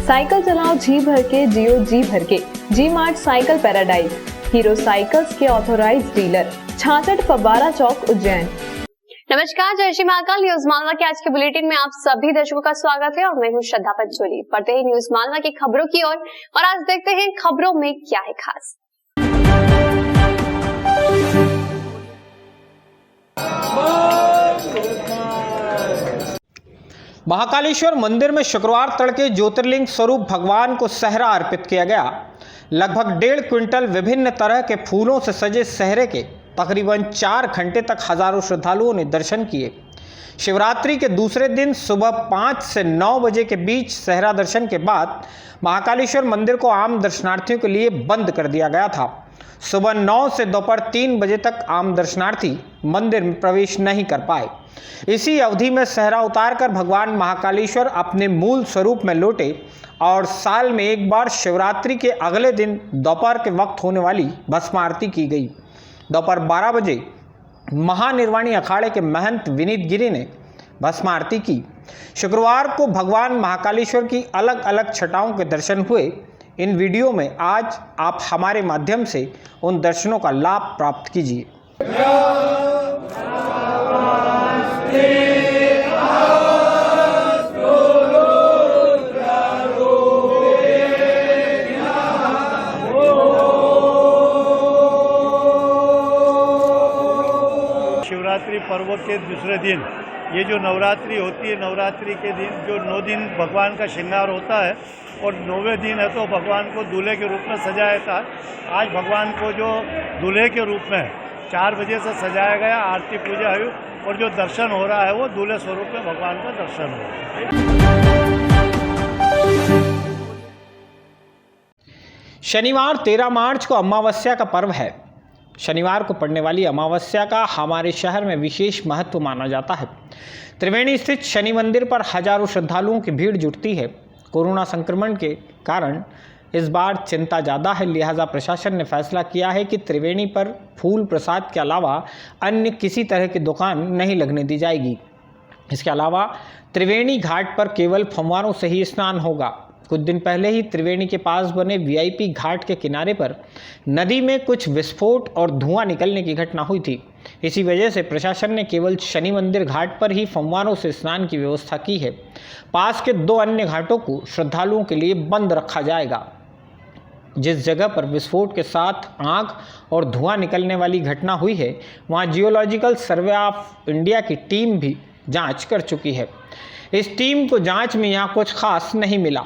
Cycle चलाओ जी भर के, जियो जी भर के। G mart cycle paradise, Hero cycles के ऑथोराइज्ड डीलर, 66 फव्वारा चौक, उज्जैन। नमस्कार, जय श्री महाकाल। न्यूज मालवा के आज के बुलेटिन में आप सभी दर्शकों का स्वागत है और मैं हूं श्रद्धा पंचोली। बढ़ते हैं न्यूज मालवा की खबरों की ओर और आज देखते हैं खबरों में क्या है खास। महाकालेश्वर मंदिर में शुक्रवार तड़के ज्योतिर्लिंग स्वरूप भगवान को सहरा अर्पित किया गया। लगभग 1.5 क्विंटल विभिन्न तरह के फूलों से सजे सहरे के तकरीबन 4 घंटे तक हजारों श्रद्धालुओं ने दर्शन किए। शिवरात्रि के दूसरे दिन सुबह 5 से 9 बजे के बीच सहरा दर्शन के बाद महाकालेश्वर मंदिर को आम दर्शनार्थियों के लिए बंद कर दिया गया था। सुबह 9 से दोपहर 3 बजे तक आम दर्शनार्थी मंदिर में प्रवेश नहीं कर पाए। इसी अवधि में सहरा उतारकर भगवान महाकालेश्वर अपने मूल स्वरूप में लौटे और साल में एक बार शिवरात्रि के अगले दिन दोपहर के वक्त होने वाली भस्म आरती की गई। दोपहर 12 बजे महानिर्वाणी अखाड़े के महंत विनीत गिरी ने भस्म आरती की। शुक्रवार को भगवान महाकालेश्वर की अलग अलग छटाओं के दर्शन हुए। इन वीडियो में आज आप हमारे माध्यम से उन दर्शनों का लाभ प्राप्त कीजिए। शिवरात्रि पर्व के दूसरे दिन ये जो नवरात्रि होती है, नवरात्रि के दिन जो 9 दिन भगवान का श्रृंगार होता है और 9वें दिन है तो भगवान को दूल्हे के रूप में सजाया था। आज भगवान को जो दूल्हे के रूप में 4 बजे से सजाया गया, आरती पूजा हुई और जो दर्शन हो रहा है वो दूल्हे स्वरूप में भगवान का दर्शन हो रहा है। शनिवार 13 मार्च को अमावस्या का पर्व है। शनिवार को पड़ने वाली अमावस्या का हमारे शहर में विशेष महत्व माना जाता है। त्रिवेणी स्थित शनि मंदिर पर हजारों श्रद्धालुओं की भीड़ जुटती है। कोरोना संक्रमण के कारण इस बार चिंता ज़्यादा है, लिहाजा प्रशासन ने फैसला किया है कि त्रिवेणी पर फूल प्रसाद के अलावा अन्य किसी तरह की दुकान नहीं लगने दी जाएगी। इसके अलावा त्रिवेणी घाट पर केवल फव्वारों से ही स्नान होगा। कुछ दिन पहले ही त्रिवेणी के पास बने वीआईपी घाट के किनारे पर नदी में कुछ विस्फोट और धुआं निकलने की घटना हुई थी। इसी वजह से प्रशासन ने केवल शनि मंदिर घाट पर ही फव्वारों से स्नान की व्यवस्था की है। पास के 2 अन्य घाटों को श्रद्धालुओं के लिए बंद रखा जाएगा। जिस जगह पर विस्फोट के साथ आग और धुआं निकलने वाली घटना हुई है, वहां जियोलॉजिकल सर्वे ऑफ इंडिया की टीम भी जांच कर चुकी है। इस टीम को जांच में यहाँ कुछ खास नहीं मिला।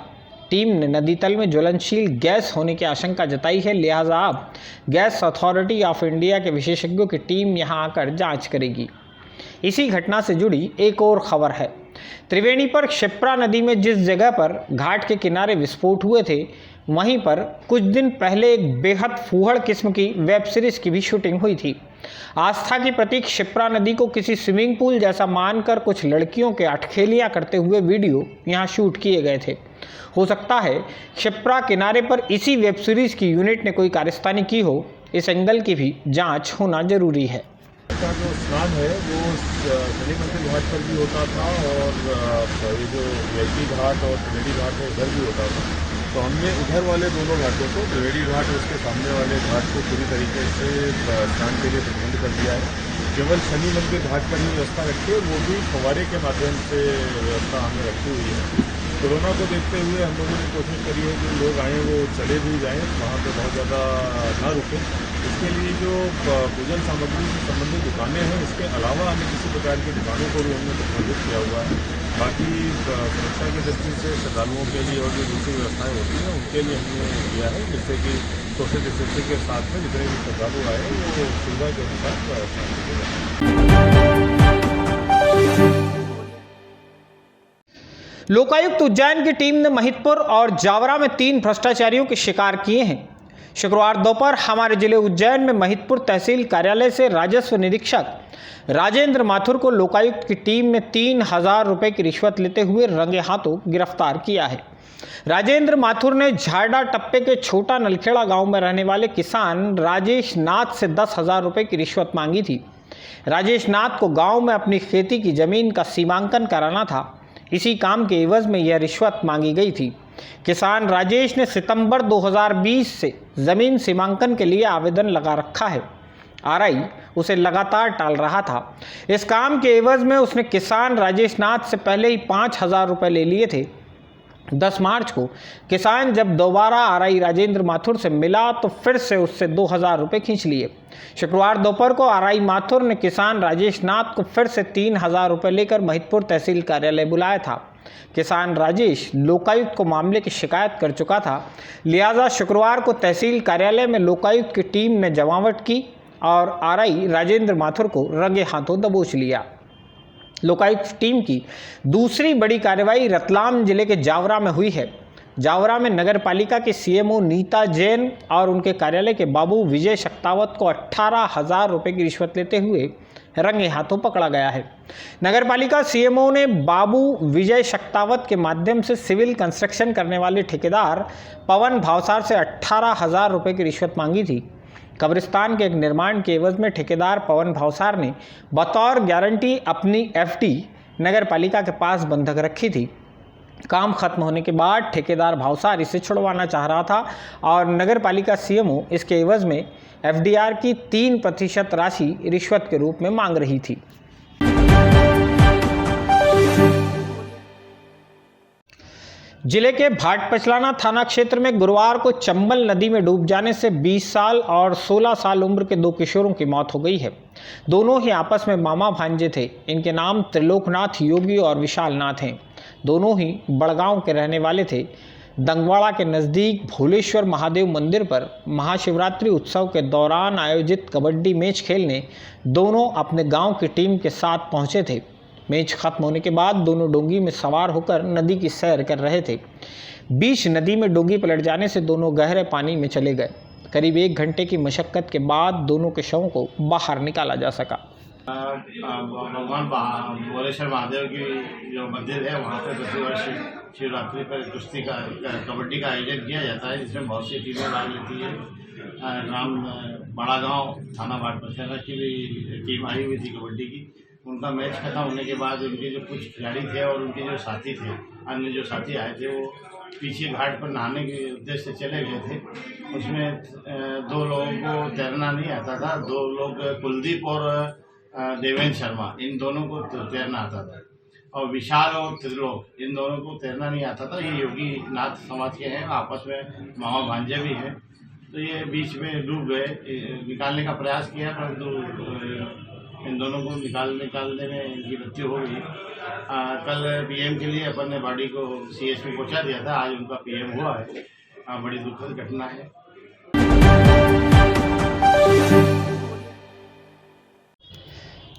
टीम ने नदी तल में ज्वलनशील गैस होने की आशंका जताई है, लिहाजा अब गैस अथॉरिटी ऑफ इंडिया के विशेषज्ञों की टीम यहां आकर जांच करेगी। इसी घटना से जुड़ी एक और खबर है। त्रिवेणी पर क्षिप्रा नदी में जिस जगह पर घाट के किनारे विस्फोट हुए थे, वहीं पर कुछ दिन पहले एक बेहद फूहड़ किस्म की वेब सीरीज की भी शूटिंग हुई थी। आस्था की प्रतीक क्षिप्रा नदी को किसी स्विमिंग पूल जैसा मानकर कुछ लड़कियों के अटखेलियां करते हुए वीडियो यहां शूट किए गए थे। हो सकता है क्षिप्रा किनारे पर इसी वेब सीरीज की यूनिट ने कोई कारस्तानी की हो। इस एंगल की भी जांच होना जरूरी है। का जो स्नान है वो शनि मंदिर घाट पर भी होता था और ये जो वीआईपी घाट और त्रिवेणी घाट है इधर भी होता था। तो हमने इधर वाले दोनों घाटों को, त्रिवेणी घाट और उसके सामने वाले घाट को पूरी तरीके से स्नान के लिए प्रतिबंध कर दिया है। केवल शनि मंदिर घाट पर ही व्यवस्था रखी है, वो भी फव्वारे के माध्यम से व्यवस्था हमने रखी हुई है। कोरोना को देखते हुए हम लोगों ने कोशिश करी है कि लोग आएँ वो चले भी जाएँ, वहाँ पे बहुत ज़्यादा ना रुकें। इसके लिए जो पूजन सामग्री से संबंधित दुकानें हैं, इसके अलावा अन्य किसी प्रकार की दुकानों को भी हमने प्रतिबंधित किया हुआ है। बाकी सुरक्षा की दृष्टि से श्रद्धालुओं के लिए और जो दूसरी व्यवस्थाएँ होती हैं उनके लिए हमने किया है, जिससे कि सोशल डिस्टेंसिंग के साथ में जितने भी श्रद्धालु आए वो सुविधा के अनुसार। लोकायुक्त उज्जैन की टीम ने महिदपुर और जावरा में 3 भ्रष्टाचारियों के शिकार किए हैं। शुक्रवार दोपहर हमारे जिले उज्जैन में महिदपुर तहसील कार्यालय से राजस्व निरीक्षक राजेंद्र माथुर को लोकायुक्त की टीम ने 3,000 रुपये की रिश्वत लेते हुए रंगे हाथों गिरफ्तार किया है। राजेंद्र माथुर ने झारडा टप्पे के छोटा नलखेड़ा गांव में रहने वाले किसान राजेश नाथ से 10,000 रुपये की रिश्वत मांगी थी। राजेश नाथ को गांव में अपनी खेती की जमीन का सीमांकन कराना था। इसी काम के एवज में यह रिश्वत मांगी गई थी। किसान राजेश ने सितंबर 2020 से ज़मीन सीमांकन के लिए आवेदन लगा रखा है। आरआई उसे लगातार टाल रहा था। इस काम के एवज में उसने किसान राजेश नाथ से पहले ही 5,000 रुपये ले लिए थे। 10 मार्च को किसान जब दोबारा आरआई राजेंद्र माथुर से मिला तो फिर से उससे 2,000 रुपये खींच लिए। शुक्रवार दोपहर को आरआई माथुर ने किसान राजेश नाथ को फिर से 3,000 रुपये लेकर महिदपुर तहसील कार्यालय बुलाया था। किसान राजेश लोकायुक्त को मामले की शिकायत कर चुका था, लिहाजा शुक्रवार को तहसील कार्यालय में लोकायुक्त की टीम ने जमावट की और आरआई राजेंद्र माथुर को रंगे हाथों दबोच लिया। लोकायुक्त टीम की दूसरी बड़ी कार्रवाई रतलाम जिले के जावरा में हुई है। जावरा में नगर पालिका के सीएमओ नीता जैन और उनके कार्यालय के बाबू विजय शक्तावत को 18,000 रुपये की रिश्वत लेते हुए रंगे हाथों पकड़ा गया है। नगर पालिका सीएमओ ने बाबू विजय शक्तावत के माध्यम से सिविल कंस्ट्रक्शन करने वाले ठेकेदार पवन भावसार से 18,000 रुपये की रिश्वत मांगी थी। कब्रिस्तान के एक निर्माण के एवज में ठेकेदार पवन भावसार ने बतौर गारंटी अपनी एफडी नगर पालिका के पास बंधक रखी थी। काम खत्म होने के बाद ठेकेदार भावसार इसे छुड़वाना चाह रहा था और नगर पालिका सीएमओ इसके एवज में एफडीआर की 3% राशि रिश्वत के रूप में मांग रही थी। जिले के भाटपचलाना थाना क्षेत्र में गुरुवार को चंबल नदी में डूब जाने से 20 साल और 16 साल उम्र के 2 किशोरों की मौत हो गई है। दोनों ही आपस में मामा भांजे थे। इनके नाम त्रिलोकनाथ योगी और विशाल नाथ हैं। दोनों ही बड़गांव के रहने वाले थे। दंगवाड़ा के नज़दीक भोलेश्वर महादेव मंदिर पर महाशिवरात्रि उत्सव के दौरान आयोजित कबड्डी मैच खेलने दोनों अपने गाँव की टीम के साथ पहुँचे थे। मैच खत्म होने के बाद दोनों डोंगी में सवार होकर नदी की सैर कर रहे थे। बीच नदी में डोंगी पलट जाने से दोनों गहरे पानी में चले गए। करीब 1 घंटे की मशक्कत के बाद दोनों के शवों को बाहर निकाला जा सका। भगवान भोलेश्वर महादेव की जो मंदिर है वहाँ पे प्रतिवर्ष शिवरात्रि पर कुश्ती का कबड्डी का आयोजन किया जाता है, जिसमें बहुत सी टीमें भाग लेती है। ग्राम बड़ा गाँव थाना भाटपचलाना की भी टीम आई हुई थी कबड्डी की। उनका मैच खत्म होने के बाद उनके जो कुछ खिलाड़ी थे और उनके जो साथी थे, अन्य जो साथी आए थे, वो पीछे घाट पर नहाने के उद्देश्य से चले गए थे। उसमें 2 लोगों को तैरना नहीं आता था। 2 लोग कुलदीप और देवेंद्र शर्मा, इन दोनों को तैरना आता था, और विशाल और त्रिलोक, इन दोनों को तैरना नहीं आता था। ये योगी नाथ समाज के हैं, आपस में मामा भांजे भी हैं। तो ये बीच में डूब गए। निकालने का प्रयास किया परंतु इन दोनों को निकालने में इनकी मृत्यु हो गई। कल पीएम के लिए अपन ने बॉडी को सीएचपी पहुंचा दिया था। आज उनका पीएम हुआ है। बड़ी दुखद घटना है।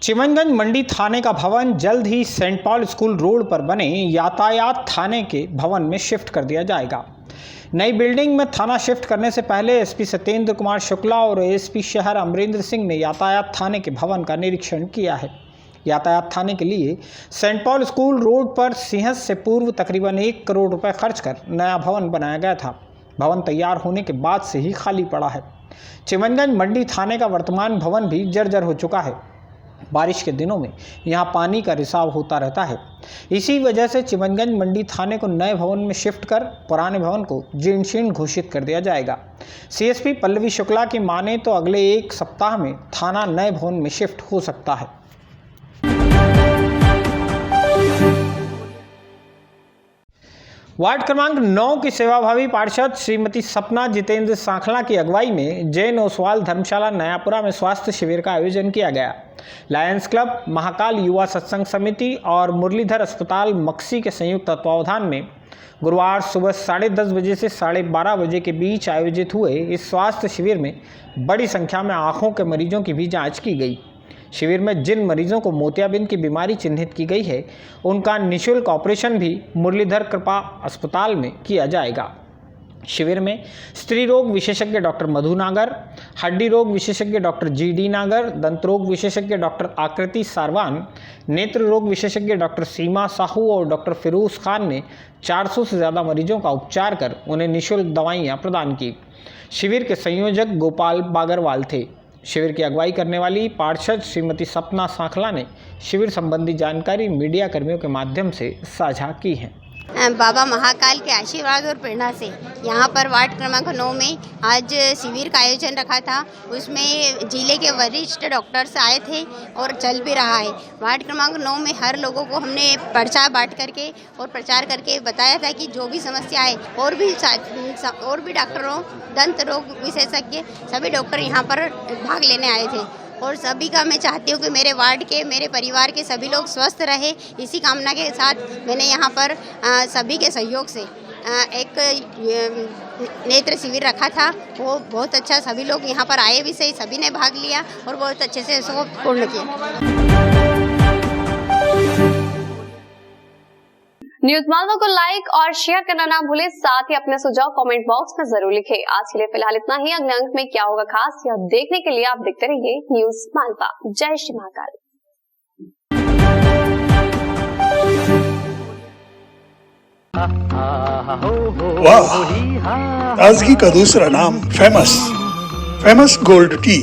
चिमनगंज मंडी थाने का भवन जल्द ही सेंट पॉल स्कूल रोड पर बने यातायात थाने के भवन में शिफ्ट कर दिया जाएगा। नई बिल्डिंग में थाना शिफ्ट करने से पहले एसपी सत्येंद्र कुमार शुक्ला और एसपी शहर अमरेंद्र सिंह ने यातायात थाने के भवन का निरीक्षण किया है। यातायात थाने के लिए सेंट पॉल स्कूल रोड पर सिंहस से पूर्व तकरीबन 1 करोड़ रुपए खर्च कर नया भवन बनाया गया था। भवन तैयार होने के बाद से ही खाली पड़ा है। चिमनगंज मंडी थाने का वर्तमान भवन भी जर्जर हो चुका है। बारिश के दिनों में यहाँ पानी का रिसाव होता रहता है। इसी वजह से चिमनगंज मंडी थाने को नए भवन में शिफ्ट कर पुराने भवन को जीर्ण घोषित कर दिया जाएगा। सीएसपी पल्लवी शुक्ला की माने तो अगले 1 सप्ताह में थाना नए भवन में शिफ्ट हो सकता है। वार्ड क्रमांक 9 की सेवाभावी पार्षद श्रीमती सपना जितेंद्र सांखला की अगुवाई में जैन ओसवाल धर्मशाला नयापुरा में स्वास्थ्य शिविर का आयोजन किया गया। लायंस क्लब, महाकाल युवा सत्संग समिति और मुरलीधर अस्पताल मक्सी के संयुक्त तत्वावधान में गुरुवार सुबह 10:30 बजे से 12:30 बजे के बीच आयोजित हुए इस स्वास्थ्य शिविर में बड़ी संख्या में आँखों के मरीजों की भी जाँच की गई। शिविर में जिन मरीजों को मोतियाबिंद की बीमारी चिन्हित की गई है, उनका निःशुल्क ऑपरेशन भी मुरलीधर कृपा अस्पताल में किया जाएगा। शिविर में स्त्री रोग विशेषज्ञ डॉक्टर मधु नागर, हड्डी रोग विशेषज्ञ डॉक्टर GD नागर, दंत रोग विशेषज्ञ डॉक्टर आकृति सारवान, नेत्र रोग विशेषज्ञ डॉक्टर सीमा साहू और डॉक्टर फिरोज खान ने 400 से ज़्यादा मरीजों का उपचार कर उन्हें निःशुल्क दवाइयाँ प्रदान की। शिविर के संयोजक गोपाल बागरवाल थे। शिविर की अगुवाई करने वाली पार्षद श्रीमती सपना सांखला ने शिविर संबंधी जानकारी मीडिया कर्मियों के माध्यम से साझा की है। बाबा महाकाल के आशीर्वाद और प्रेरणा से यहाँ पर वार्ड क्रमांक 9 में आज शिविर का आयोजन रखा था। उसमें जिले के वरिष्ठ डॉक्टर्स आए थे और चल भी रहा है। वार्ड क्रमांक 9 में हर लोगों को हमने पर्चा बांट करके और प्रचार करके बताया था कि जो भी समस्या है और भी डॉक्टरों, दंत रोग विशेषज्ञ सभी डॉक्टर यहाँ पर भाग लेने आए थे। और सभी का मैं चाहती हूँ कि मेरे वार्ड के, मेरे परिवार के सभी लोग स्वस्थ रहे। इसी कामना के साथ मैंने यहाँ पर सभी के सहयोग से एक नेत्र शिविर रखा था। वो बहुत अच्छा, सभी लोग यहाँ पर आए भी सही, सभी ने भाग लिया और बहुत अच्छे से उसको पूर्ण किया। न्यूज मालवा को लाइक और शेयर करना ना भूले, साथ ही अपने सुझाव कमेंट बॉक्स में जरूर लिखें। आज के लिए फिलहाल इतना ही। अगले अंक में क्या होगा खास, यह देखने के लिए आप देखते रहिए न्यूज मालवा। जय श्री महाकाल। वाह, ताजगी का दूसरा नाम फेमस गोल्ड टी।